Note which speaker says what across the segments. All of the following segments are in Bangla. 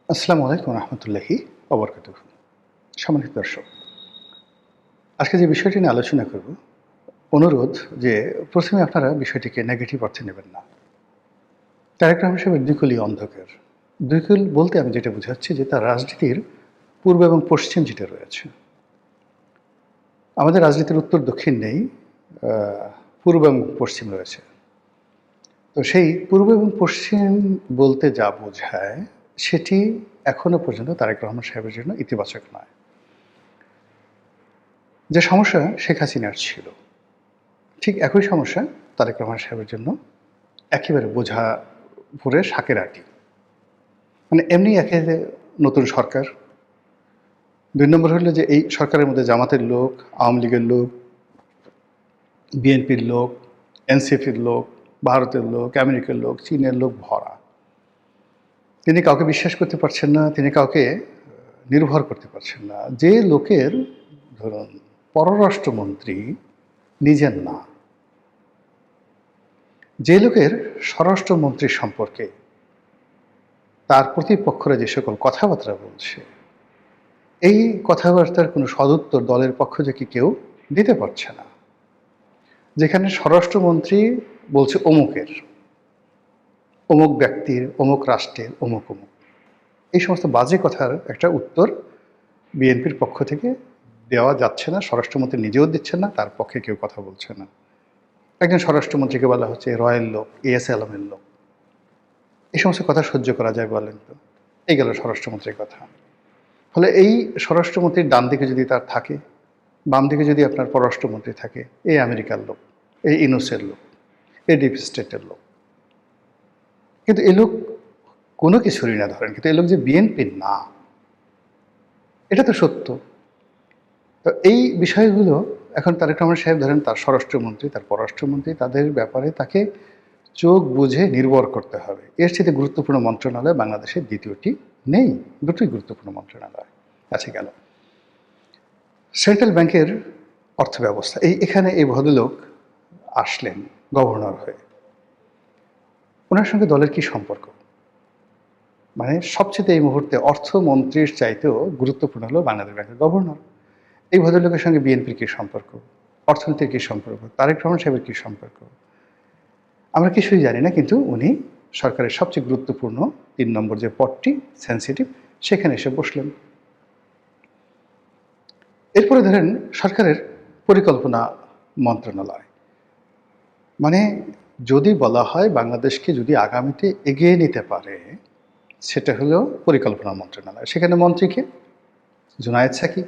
Speaker 1: আসসালামু আলাইকুম রহমতুল্লাহি ওবরকাতুহু। সম্মানিত দর্শক, আজকে যে বিষয়টি নিয়ে আলোচনা করব, অনুরোধ যে প্রথমে আপনারা বিষয়টিকে নেগেটিভ অর্থে নেবেন না। তারেক রহমান সাহেবের দুই অন্ধকার। দুই বলতে আমি যেটা বোঝাচ্ছি যে তার রাজনীতির পূর্ব এবং পশ্চিম যেটা রয়েছে। আমাদের রাজনীতির উত্তর দক্ষিণ নেই, পূর্ব এবং পশ্চিম রয়েছে। তো সেই পূর্ব এবং পশ্চিম বলতে যা বোঝায় সেটি এখনো পর্যন্ত তারেক রহমান সাহেবের জন্য ইতিবাচক নয়। যে সমস্যা শেখ হাসিনার ছিল, ঠিক একই সমস্যা তারেক রহমান সাহেবের জন্য একেবারে বোঝা ভরে শাকের আঁটি। মানে এমনি একে নতুন সরকার, ২ নম্বর হলো যে এই সরকারের মধ্যে জামাতের লোক, আওয়ামী লীগের লোক, বিএনপির লোক, এনসিপির লোক, ভারতের লোক, আমেরিকার লোক, চীনের লোক ভরা। তিনি কাউকে বিশ্বাস করতে পারছেন না, তিনি কাউকে নির্ভর করতে পারছেন না। যে লোকের ধরুন পররাষ্ট্রমন্ত্রী নিজের না, যে লোকের স্বরাষ্ট্রমন্ত্রী সম্পর্কে তার প্রতিপক্ষরা যে সকল কথাবার্তা বলছে, এই কথাবার্তার কোনো সদুত্তর দলের পক্ষ থেকে কেউ দিতে পারছে না। যেখানে স্বরাষ্ট্রমন্ত্রী বলছে অমুকের, অমুক ব্যক্তির, অমুক রাষ্ট্রের, অমুক অমুক, এই সমস্ত বাজে কথার একটা উত্তর বিএনপির পক্ষ থেকে দেওয়া যাচ্ছে না। স্বরাষ্ট্রমন্ত্রী নিজেও দিচ্ছেন না, তার পক্ষে কেউ কথা বলছে না। একজন স্বরাষ্ট্রমন্ত্রীকে বলা হচ্ছে রয়্যাল লোক, এএস আলমের লোক। এই সমস্ত কথা সহ্য করা যায় বলেন তো? এই গেল স্বরাষ্ট্রমন্ত্রীর কথা। ফলে এই স্বরাষ্ট্রমন্ত্রীর ডান দিকে যদি তার থাকে, বাম দিকে যদি আপনার পররাষ্ট্রমন্ত্রী থাকে, এই আমেরিকার লোক, এই ইউনুসের লোক, এই ডিপ স্টেটের লোক। কিন্তু এ লোক কোনো কিছুরই না ধরেন, কিন্তু এ লোক যে বিএনপির না, এটা তো সত্য। তো এই বিষয়গুলো এখন তারেক রহমান সাহেব ধরেন তার স্বরাষ্ট্রমন্ত্রী, তার পররাষ্ট্রমন্ত্রী, তাদের ব্যাপারে তাকে চোখ বুঝে নির্ভর করতে হবে। এর চেয়ে গুরুত্বপূর্ণ মন্ত্রণালয় বাংলাদেশের দ্বিতীয়টি নেই। দুটোই গুরুত্বপূর্ণ মন্ত্রণালয় আছে। গেল সেন্ট্রাল ব্যাংকের অর্থব্যবস্থা। এখানে এই ভদ্রলোক আসলেন গভর্নর হয়ে। ওনার সঙ্গে দলের কি সম্পর্ক? মানে সবচেয়ে এই মুহূর্তে অর্থমন্ত্রীর চাইতেও গুরুত্বপূর্ণ হলো বাংলাদেশ ব্যাংকের গভর্নর। এই ভদ্রলোকের সঙ্গে বিএনপির কী সম্পর্ক, অর্থনীতির কী সম্পর্ক, তারেক রহমান সাহেবের কী সম্পর্ক, আমরা কিছুই জানি না। কিন্তু উনি সরকারের সবচেয়ে গুরুত্বপূর্ণ ৩ নম্বর যে পদটি সেন্সিটিভ, সেখানে এসে বসলেন। এরপরে ধরেন সরকারের পরিকল্পনা মন্ত্রণালয়। মানে যদি বলা হয় বাংলাদেশকে যদি আগামীতে এগিয়ে নিতে পারে, সেটা হলো পরিকল্পনা মন্ত্রণালয়। সেখানে মন্ত্রীকে জুনায়েদ সাকিব,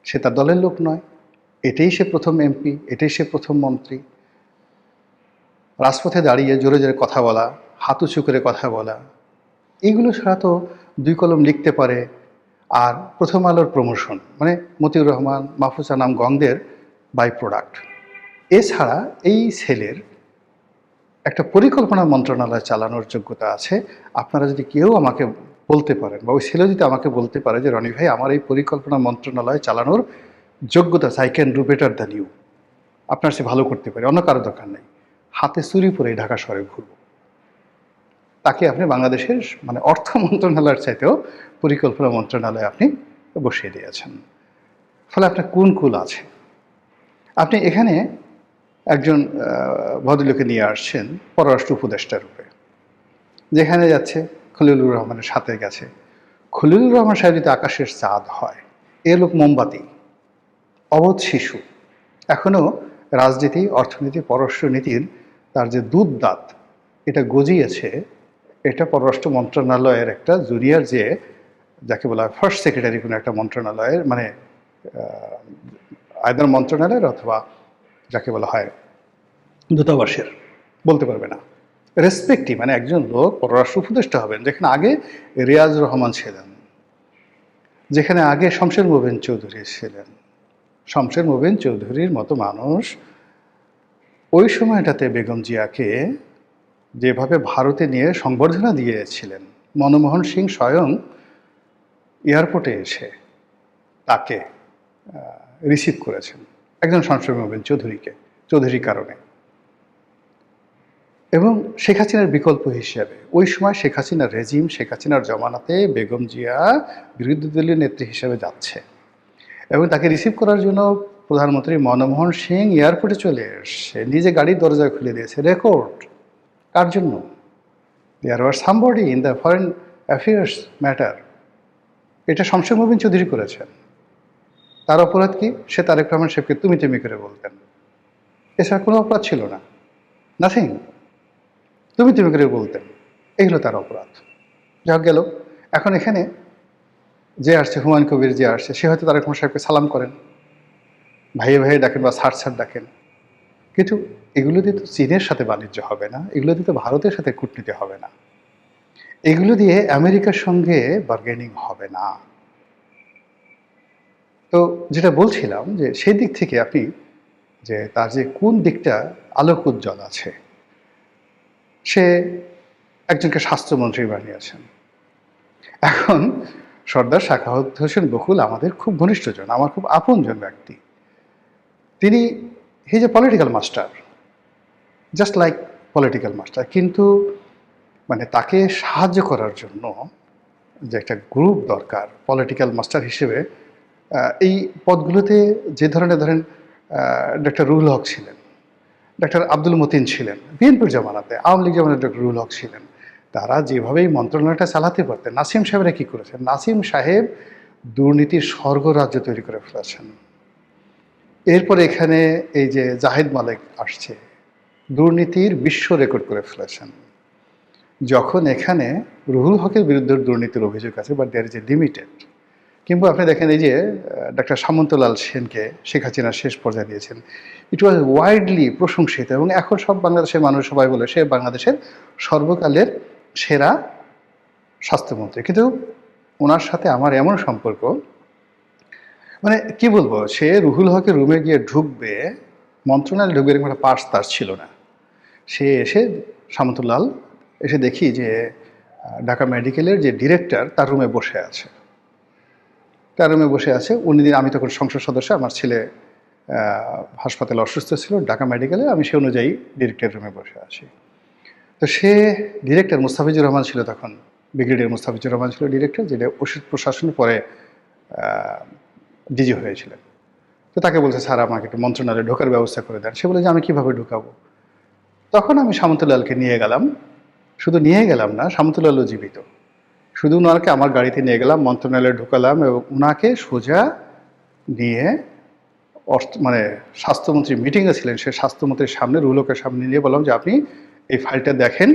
Speaker 1: সে তার দলের লোক নয়, এটাই সে প্রথম এমপি, এটাই সে প্রথম মন্ত্রী। রাজপথে দাঁড়িয়ে জোরে জোরে কথা বলা, হাত উঁচু করে কথা বলা, এইগুলো ছাড়া তো ২ কলম লিখতে পারে। আর প্রথম আলোর প্রমোশন মানে মতিউর রহমান, মাহফুজা নাম গংদের বাই প্রোডাক্ট। এছাড়া এই ছেলের একটা পরিকল্পনা মন্ত্রণালয় চালানোর যোগ্যতা আছে। আপনারা যদি কেউ আমাকে বলতে পারেন, বা ওই ছেলে যদি আমাকে বলতে পারে যে রনি ভাই আমার এই পরিকল্পনা মন্ত্রণালয় চালানোর যোগ্যতা আছে, I can do better than you, আপনার সে ভালো করতে পারে, অন্য কারো দরকার নেই, হাতে চুরি পরে ঢাকা শহরে ঘুরব, তাকে আপনি বাংলাদেশের মানে অর্থ মন্ত্রণালয়ের চাইতেও পরিকল্পনা মন্ত্রণালয়ে আপনি বসিয়ে দিয়েছেন। ফলে আপনার কোন কুল আছে? আপনি এখানে একজন ভদ্রলোকে নিয়ে আসছেন পররাষ্ট্র উপদেষ্টা রূপে, যেখানে যাচ্ছে খলিলুর রহমানের সাথে গেছে। খলিলুর রহমান সাহেব যদি আকাশের চাঁদ হয়, এ লোক মোমবাতি, অবোধ শিশু, এখনও রাজনীতি, অর্থনীতি, পররাষ্ট্রনীতির তার যে দুধ দাঁত এটা গজিয়েছে, এটা পররাষ্ট্র মন্ত্রণালয়ের একটা জুনিয়র, যে যাকে বলা হয় ফার্স্ট সেক্রেটারি কোনো একটা মন্ত্রণালয়ের, মানে আয়দার মন্ত্রণালয়ের অথবা যাকে বলা হয় দূতাবাসের, বলতে পারবে না, রেসপেক্টিভ মানে একজন লোক পররাষ্ট্র উপদেষ্টা হবেন, যেখানে আগে রিয়াজ রহমান ছিলেন, যেখানে আগে শমশের মোবিন চৌধুরী ছিলেন। শমশের মোবিন চৌধুরীর মতো মানুষ ওই সময়টাতে বেগম জিয়াকে যেভাবে ভারতে নিয়ে সংবর্ধনা দিয়েছিলেন, মনমোহন সিং স্বয়ং এয়ারপোর্টে এসে তাকে রিসিভ করেছেন একজন শমশের মোবিন চৌধুরীকে, চৌধুরীর কারণে। এবং শেখ হাসিনার বিকল্প হিসেবে ওই সময় শেখ হাসিনার রেজিম, শেখ হাসিনার জমানাতে বেগম জিয়া বিরোধী দলীয় নেত্রী হিসেবে যাচ্ছে এবং তাকে রিসিভ করার জন্য প্রধানমন্ত্রী মনমোহন সিং এয়ারপোর্টে চলে এসছে, নিজে গাড়ির দরজা খুলে দিয়েছে। রেকর্ড কার জন্য? There were somebody in the foreign affairs matter. এটা শমশের মোবিন চৌধুরী করেছেন। তার অপরাধ কি? সে তারেক রহমান সাহেবকে তুমি তুমি করে বলতেন, এছাড়া কোনো অপরাধ ছিল না, নাথিং। তুমি তুমি করে বলতেন, এই হলো তার অপরাধ। যা গেল। এখন এখানে যে আসছে, হুমায়ুন কবির যে আসছে, সে হয়তো তারেক রহমান সাহেবকে সালাম করেন, ভাইয়ে ভাইয়ে ডাকেন বা স্যার স্যার ডাকেন, কিন্তু এগুলো দিয়ে তো চীনের সাথে বাণিজ্য হবে না, এগুলো দিয়ে তো ভারতের সাথে কূটনীতি হবে না, এগুলো দিয়ে আমেরিকার সঙ্গে বার্গেনিং হবে না। তো যেটা বলছিলাম যে সেই দিক থেকে আপনি যে তার যে কোন দিকটা আলোক উজ্জ্বল আছে, সে একজনকে স্বাস্থ্যমন্ত্রী বানিয়েছেন। এখন সর্দার সাখাওয়াত হোসেন বকুল আমাদের খুব ঘনিষ্ঠজন, আমার খুব আপনজন ব্যক্তি। তিনি he is a political master, just like political master, কিন্তু মানে তাকে সাহায্য করার জন্য যে একটা গ্রুপ দরকার পলিটিক্যাল মাস্টার হিসেবে, এই পদগুলোতে যে ধরনের ধরেন ডক্টর রুহুল হক ছিলেন, ডক্টর আব্দুল মতিন ছিলেন বিএনপির জমানাতে, আওয়ামী লীগ জমানাতে ডক্টর রুহুল হক ছিলেন, তারা যেভাবে এই মন্ত্রণালয়টা চালাতে পারতেন। নাসিম সাহেবরা কী করেছেন? নাসিম সাহেব দুর্নীতির স্বর্গরাজ্য তৈরি করে ফেলেছেন। এরপরে এখানে এই যে জাহিদ মালিক আসছে, দুর্নীতির বিশ্ব রেকর্ড করে ফেলেছেন। যখন এখানে রুহুল হকের বিরুদ্ধে দুর্নীতির অভিযোগ আছে, but there is a limited. কিংবা আপনি দেখেন এই যে ডক্টর সামন্তলাল সেনকে শেখ হাসিনা শেষ পর্যায়ে দিয়েছেন, ইট ওয়াজ ওয়াইডলি প্রশংসিত, এবং এখন সব বাংলাদেশের মানুষ সবাই বলে সে বাংলাদেশের সর্বকালের সেরা স্বাস্থ্যমন্ত্রী। কিন্তু ওনার সাথে আমার এমন সম্পর্ক, মানে কি বলবো, সে রুহুল হকের রুমে গিয়ে ঢুকবে, মন্ত্রণালয়ে ঢুকবে, এরকম একটা পার্স তার ছিল না। সে এসে সামন্তলাল এসে দেখি যে ঢাকা মেডিকেলের যে ডিরেক্টর তার রুমে বসে আছে, তার রুমে বসে আছে। উনি দিন, আমি তখন সংসদ সদস্য, আমার ছেলে হাসপাতালে অসুস্থ ছিল ঢাকা মেডিকেলে, আমি সে অনুযায়ী ডিরেক্টর রুমে বসে আছি। তো সে ডিরেক্টর মুস্তাফিজুর রহমান ছিল তখন, ব্রিগেডিয়ার মুস্তাফিজুর রহমান ছিল ডিরেক্টর, যেটা ওষুধ প্রশাসনের পরে ডিজি হয়েছিলেন। তো তাকে বলছে, স্যার আমাকে একটু মন্ত্রণালয়ে ঢোকার ব্যবস্থা করে দেন। সে বলে যে আমি কীভাবে ঢুকাবো? তখন আমি সামন্তলালকে নিয়ে গেলাম, শুধু নিয়ে গেলাম না, সামন্তলালও জীবিত, শুধু ওনাকে আমার গাড়িতে নিয়ে গেলাম, মন্ত্রণালয়ে ঢুকালাম এবং ওনাকে সোজা নিয়ে মানে স্বাস্থ্যমন্ত্রী মিটিংয়ে ছিলেন, সে স্বাস্থ্যমন্ত্রীর সামনে, রুহুলকের সামনে নিয়ে বললাম যে আপনি এই ফাইলটা দেখেন,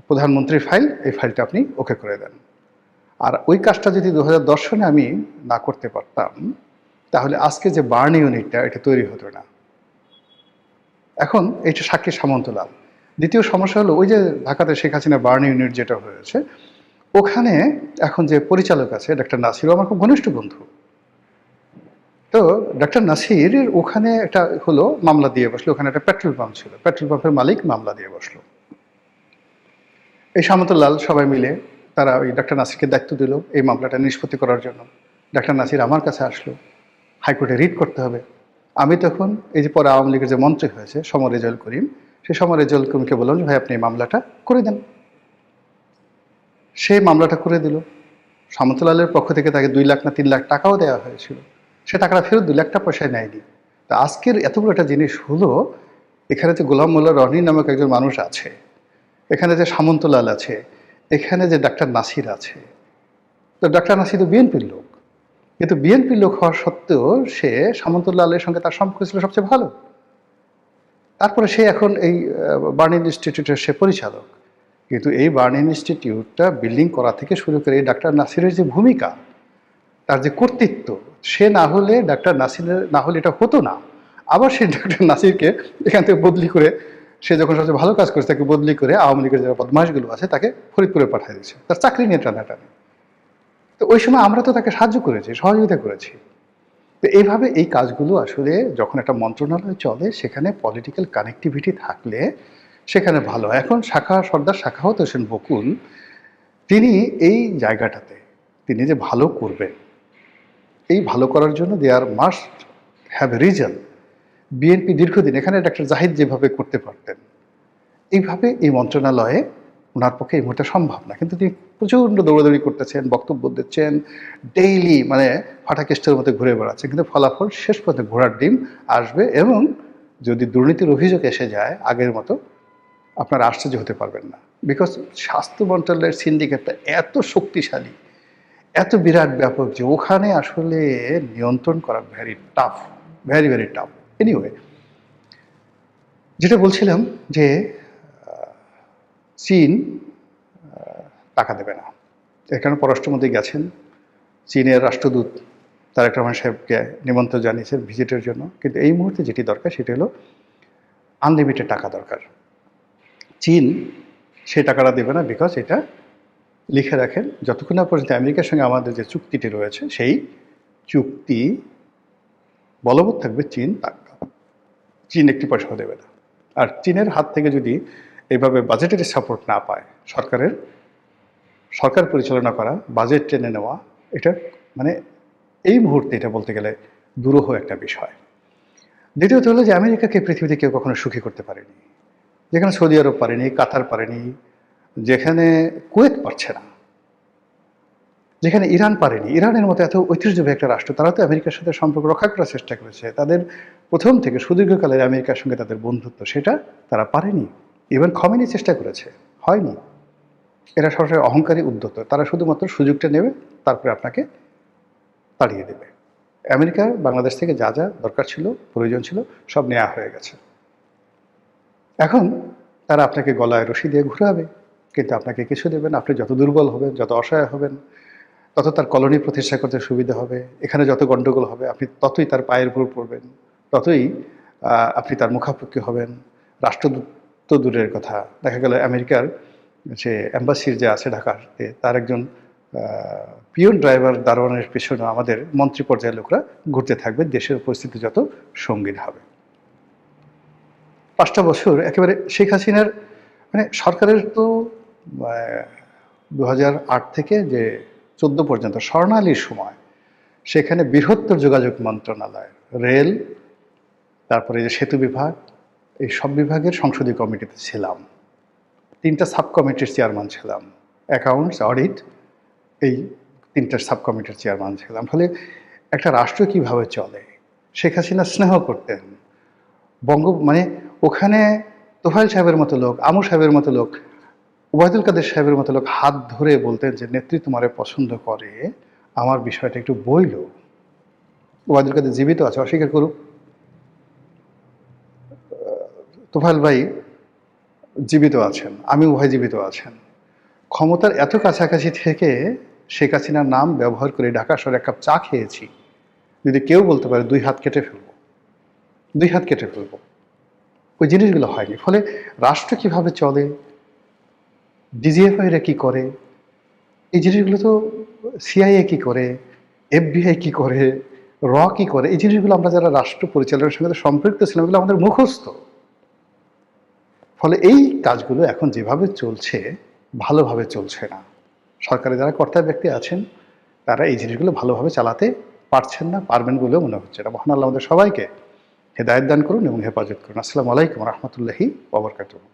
Speaker 1: প্রধানমন্ত্রীর ফাইল, এই ফাইলটা আপনি ওকে করে দেন। আর ওই কাজটা যদি 2010 সনে আমি না করতে পারতাম, তাহলে আজকে যে বার্ন ইউনিটটা এটা তৈরি হতো না। এখন এটা সাক্ষী সামন্তলাল। দ্বিতীয় সমস্যা হলো, ওই যে ঢাকাতে শেখ হাসিনা বার্ন ইউনিট যেটা হয়েছে, ওখানে এখন যে পরিচালক আছে ডক্টর নাসির, আমার খুব ঘনিষ্ঠ বন্ধু। তো ডক্টর নাসির ওখানে একটা হলো মামলা দিয়ে বসলো, ওখানে একটা পেট্রোল পাম্প ছিল, পেট্রোল পাম্পের মালিক মামলা দিয়ে বসলো। এই সামন্তলাল সবাই মিলে তারা ওই ডক্টর নাসিরকে দায়িত্ব দিল এই মামলাটা নিষ্পত্তি করার জন্য। ডক্টর নাসির আমার কাছে আসলো, হাইকোর্টে রিট করতে হবে। আমি তখন এই যে পরে আওয়ামী লীগের যে মন্ত্রী হয়েছে সমর রেজাউল করিম, সেই সমর রেজাউল করিমকে বললাম যে ভাই আপনি এই মামলাটা করে দেন। সেই মামলাটা করে দিল। সামন্তলালের পক্ষ থেকে তাকে 2 লাখ না 3 লাখ টাকাও দেওয়া হয়েছিল, সে টাকাটা ফেরত 2 লাখ টাকা পয়সায় নেয়নি। তা আজকের এতগুলো একটা জিনিস হলো, এখানে যে গোলাম মোল্লা রনি নামক একজন মানুষ আছে, এখানে যে সামন্তলাল আছে, এখানে যে ডাক্তার নাসির আছে, তো ডাক্তার নাসির তো বিএনপির লোক, কিন্তু বিএনপির লোক হওয়া সত্ত্বেও সে সামন্তলালের সঙ্গে তার সম্পর্ক ছিল সবচেয়ে ভালো। তারপরে সে এখন এই বার্ন ইনস্টিটিউটের সে পরিচালক। কিন্তু এই বার্ন ইনস্টিটিউটটা বিল্ডিং করা থেকে শুরু করে এই ডাক্তার নাসিরের যে ভূমিকা, তার যে কর্তৃত্ব, সে না হলে ডাক্তার নাসিরের না হলে এটা হতো না। আবার সেই ডাক্তার নাসিরকে এখান থেকে বদলি করে, সে যখন সবচেয়ে ভালো কাজ করেছে তাকে বদলি করে আওয়ামী লীগের যারা বদমাশগুলো আছে তাকে ফরিদপুরে পাঠিয়ে দিয়েছে, তার চাকরি নিয়ে টানাটানি। তো ওই সময় আমরা তো তাকে সাহায্য করেছি, সহযোগিতা করেছি। তো এইভাবে এই কাজগুলো আসলে যখন একটা মন্ত্রণালয় চলে, সেখানে পলিটিক্যাল কানেক্টিভিটি থাকলে সেখানে ভালো। এখন সর্দার সাখাওয়াত হোসেন বকুল, তিনি এই জায়গাটাতে তিনি যে ভালো করবেন, এই ভালো করার জন্য there must have a reason. BNP দীর্ঘদিন এখানে ডাক্তার জাহিদ যেভাবে করতে পারতেন, এইভাবে এই মন্ত্রণালয়ে ওনার পক্ষে এই মুহূর্তে সম্ভব না, কিন্তু তিনি প্রচণ্ড দৌড়াদৌড়ি করতেছেন, বক্তব্য দিচ্ছেন, ডেইলি মানে ফাটাকেস্টের মতো ঘুরে বেড়াচ্ছেন, কিন্তু ফলাফল শেষ পর্যন্ত ঘোড়ার ডিম আসবে। এবং যদি দুর্নীতির অভিযোগ এসে যায় আগের মতো, আপনারা আশ্চর্য হতে পারবেন না। বিকজ স্বাস্থ্য মন্ত্রণালয়ের সিন্ডিকেটটা এত শক্তিশালী, এত বিরাট ব্যাপক যে ওখানে আসলে নিয়ন্ত্রণ করা very tough, very very tough. Anyway, যেটা বলছিলাম যে চীন টাকা দেবে না, এর কারণে পররাষ্ট্রমন্ত্রী গেছেন, চীনের রাষ্ট্রদূত তারেক রহমান সাহেবকে নিমন্ত্রণ জানিয়েছেন ভিজিটের জন্য। কিন্তু এই মুহূর্তে যেটি দরকার সেটি হলো আনলিমিটেড টাকা দরকার। চীন সেই টাকাটা দেবে না, বিকজ এটা লিখে রাখেন, যতক্ষণ না পর্যন্ত আমেরিকার সঙ্গে আমাদের যে চুক্তিটি রয়েছে সেই চুক্তি বলবৎ থাকবে, চীন একটি পয়সাও দেবে না। আর চীনের হাত থেকে যদি এইভাবে বাজেটের সাপোর্ট না পায়, সরকার পরিচালনা করা, বাজেট টেনে নেওয়া, এটা মানে এই মুহূর্তে এটা বলতে গেলে দুরূহ একটা বিষয়। দ্বিতীয়ত হলো যে আমেরিকাকে পৃথিবীতে কেউ কখনো সুখী করতে পারেনি, যেখানে সৌদি আরব পারেনি, কাতার পারেনি, যেখানে কুয়েত পারছে না, যেখানে ইরান পারেনি। ইরানের মতো এত ঐতিহ্যবাহী একটা রাষ্ট্র, তারা তো আমেরিকার সাথে সম্পর্ক রক্ষা করার চেষ্টা করেছে, তাদের প্রথম থেকে সুদীর্ঘকালের আমেরিকার সঙ্গে তাদের বন্ধুত্ব, সেটা তারা পারেনি। ইভেন খমেনি চেষ্টা করেছে, হয়নি। এরা সরাসরি অহংকারী, উদ্যত, তারা শুধুমাত্র সুযোগটা নেবে, তারপরে আপনাকে তাড়িয়ে দেবে। আমেরিকা বাংলাদেশ থেকে যা যা দরকার ছিল, প্রয়োজন ছিল, সব নেওয়া হয়ে গেছে। এখন তারা আপনাকে গলায় রশি দিয়ে ঘুরাবে, কিন্তু আপনাকে কিছু দেবেন। আপনি যত দুর্বল হবেন, যত অসহায় হবেন, তত তার কলোনি প্রতিষ্ঠা করতে সুবিধা হবে। এখানে যত গণ্ডগোল হবে, আপনি ততই তার পায়ের উপর পড়বেন, ততই আপনি তার মুখাপেক্ষি হবেন। রাষ্ট্রদূত তো দূরের কথা, দেখা গেল আমেরিকার যে অ্যাম্বাসির যে আছে ঢাকাতে, তার একজন পিয়ন ড্রাইভার দারোয়ানের পেছনে আমাদের মন্ত্রী পর্যায়ের লোকরা ঘুরতে থাকবে, দেশের পরিস্থিতি যত সঙ্গীন হবে। 5টা বছর একেবারে শেখ হাসিনার মানে সরকারের তো 2008 থেকে যে 14 পর্যন্ত স্বর্ণালীর সময়, সেখানে বৃহত্তর যোগাযোগ মন্ত্রণালয়, রেল, তারপরে যে সেতু বিভাগ, এই সব বিভাগের সংসদীয় কমিটিতে ছিলাম। 3টা সাব কমিটির চেয়ারম্যান ছিলাম, অ্যাকাউন্টস, অডিট, এই 3টা সাব কমিটির চেয়ারম্যান ছিলাম। ফলে একটা রাষ্ট্র কীভাবে চলে, শেখ হাসিনা স্নেহ করতেন মানে ওখানে তোফায়েল সাহেবের মতো লোক, আমু সাহেবের মতো লোক, ওবায়দুল কাদের সাহেবের মতো লোক হাত ধরে বলতেন যে নেত্রী তোমারে পছন্দ করে, আমার বিষয়টা একটু বইল। ওবায়দুল কাদের জীবিত আছে, অস্বীকার করুক। তোফায়েল ভাই জীবিত আছেন, আমিও ভাই জীবিত আছেন। ক্ষমতার এত কাছাকাছি থেকে শেখ হাসিনার নাম ব্যবহার করে ঢাকা শহরে এক কাপ চা খেয়েছি, যদি কেউ বলতে পারে 2 হাত কেটে ফেলবো, 2 হাত কেটে ফেলবো। ওই জিনিসগুলো হয়নি। ফলে রাষ্ট্র কিভাবে চলে, ডিজিএফআইরা কি করে, এই জিনিসগুলো তো সিআইএ কি করে, এফবিআই কি করে, কি করে, এই জিনিসগুলো আমরা যারা রাষ্ট্র পরিচালনার সঙ্গে সম্পৃক্ত ছিলাম, এগুলো আমাদের মুখস্থ। ফলে এই কাজগুলো এখন যেভাবে চলছে, ভালোভাবে চলছে না। সরকারে যারা কর্তা ব্যক্তি আছেন, তারা এই জিনিসগুলো ভালোভাবে চালাতে পারছেন না, পারবেন বলেও মনে হচ্ছে না। মহান আল্লাহ আমাদের সবাইকে হেদায়েত দান করুন এবং হেফাজত করুন। আসসালামু আলাইকুম রহমতুল্লাহি ওয়া বারাকাতুহু।